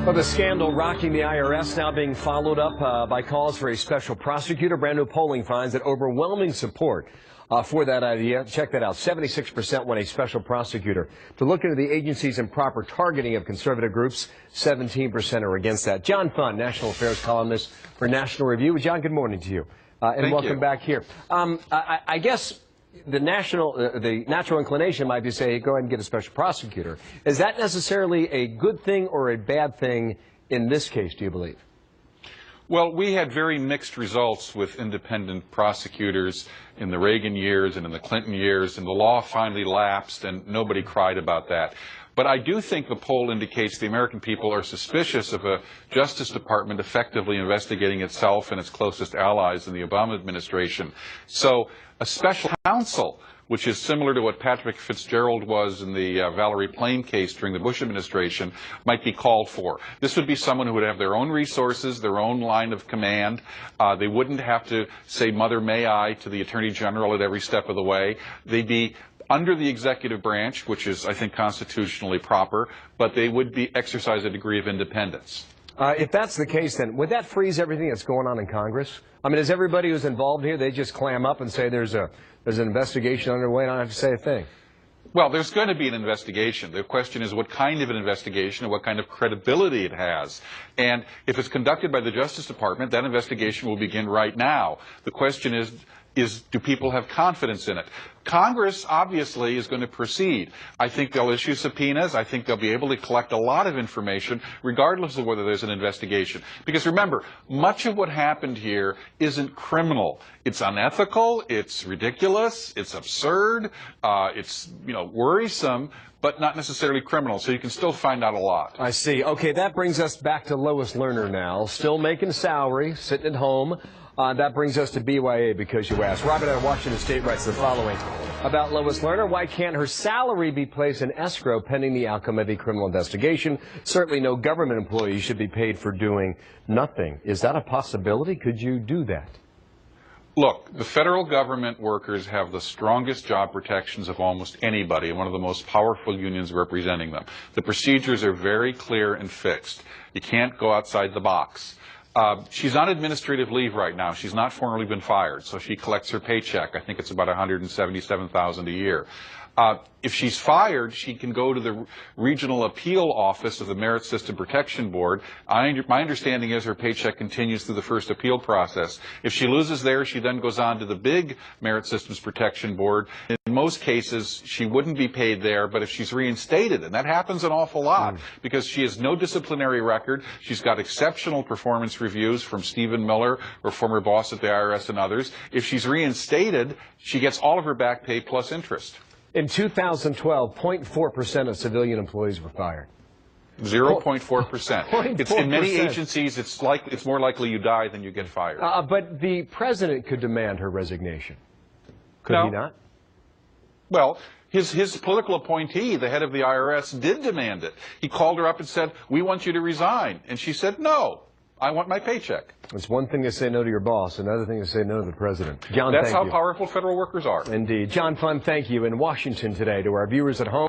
Well, the scandal rocking the IRS now being followed up by calls for a special prosecutor. Brand new polling finds that overwhelming support for that idea. Check that out. 76% want a special prosecutor to look into the agency's improper targeting of conservative groups. 17% are against that. John Thun, national affairs columnist for National Review. John, good morning to you. And welcome back here. I guess the natural inclination might be to say, go ahead and get a special prosecutor. Is that necessarily a good thing or a bad thing in this case, do you believe? Well, we had very mixed results with independent prosecutors in the Reagan years and in the Clinton years, and the law finally lapsed, and nobody cried about that. But I do think the poll indicates the American people are suspicious of a Justice Department effectively investigating itself and its closest allies in the Obama administration. So a special counsel, which is similar to what Patrick Fitzgerald was in the Valerie Plame case during the Bush administration, might be called for. This would be someone who would have their own resources, their own line of command. They wouldn't have to say, "Mother, may I," to the Attorney General at every step of the way. They'd be under the executive branch, which is, I think, constitutionally proper, but they would be exercise a degree of independence. If that's the case, then, would that freeze everything that's going on in Congress? I mean, is everybody who's involved here, they just clam up and say there's an investigation underway and I don't have to say a thing? Well, there's going to be an investigation. The question is what kind of an investigation and what kind of credibility it has. And if it's conducted by the Justice Department, that investigation will begin right now. The question is do people have confidence in it? Congress, obviously, is going to proceed. I think they'll issue subpoenas. I think they'll be able to collect a lot of information, regardless of whether there's an investigation. Because remember, much of what happened here isn't criminal. It's unethical, it's ridiculous, it's absurd, it's, worrisome, but not necessarily criminal. So you can still find out a lot. I see. Okay, that brings us back to Lois Lerner now, still making salary, sitting at home. That brings us to BYA because you asked. Robert out of Washington State writes the following about Lois Lerner. Why can't her salary be placed in escrow pending the outcome of a criminal investigation? Certainly no government employee should be paid for doing nothing. Is that a possibility? Could you do that? Look, the federal government workers have the strongest job protections of almost anybody, and one of the most powerful unions representing them. The procedures are very clear and fixed. You can't go outside the box. She's on administrative leave right now. She's not formally been fired, so she collects her paycheck. I think it's about $177,000 a year. If she's fired, she can go to the regional appeal office of the Merit System Protection Board. My understanding is her paycheck continues through the first appeal process. If she loses there, she then goes on to the big Merit Systems Protection Board. In most cases, she wouldn't be paid there, but if she's reinstated, and that happens an awful lot, because she has no disciplinary record, she's got exceptional performance reviews from Stephen Miller, her former boss at the IRS, and others. If she's reinstated, she gets all of her back pay plus interest. In 2012, 0.4% of civilian employees were fired. 0.4%. It's in many agencies, it's more likely you die than you get fired. But the president could demand her resignation. Could he not? Well, his political appointee, the head of the IRS, did demand it. He called her up and said, "We want you to resign." And she said, "No, I want my paycheck." It's one thing to say no to your boss, another thing to say no to the president. John, that's how powerful federal workers are. Indeed. John Thun, thank you. In Washington today, to our viewers at home.